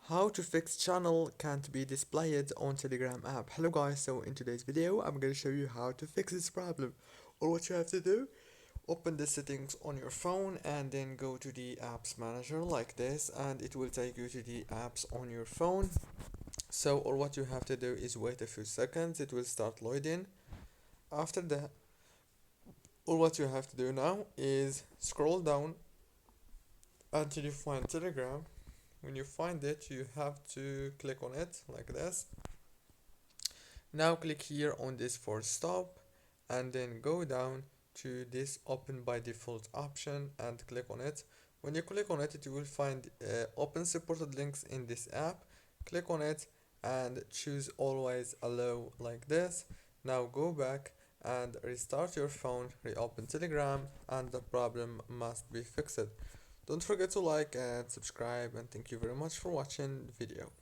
How to fix channel can't be displayed on Telegram app. Hello guys, so in today's video I'm going to show you how to fix this problem. Or what you have to do, open the settings on your phone and then go to the apps manager like this, and it will take you to the apps on your phone. So or what you have to do is wait a few seconds, it will start loading. After that, all what you have to do now is scroll down until you find Telegram. When you find it, you have to click on it like this. Now click here on this for stop, and then go down to this open by default option and click on it. When you click on it, you will find open supported links in this app. Click on it and choose always allow like this. Now go back and restart your phone, reopen Telegram, and the problem must be fixed. Don't forget to like and subscribe, and thank you very much for watching the video.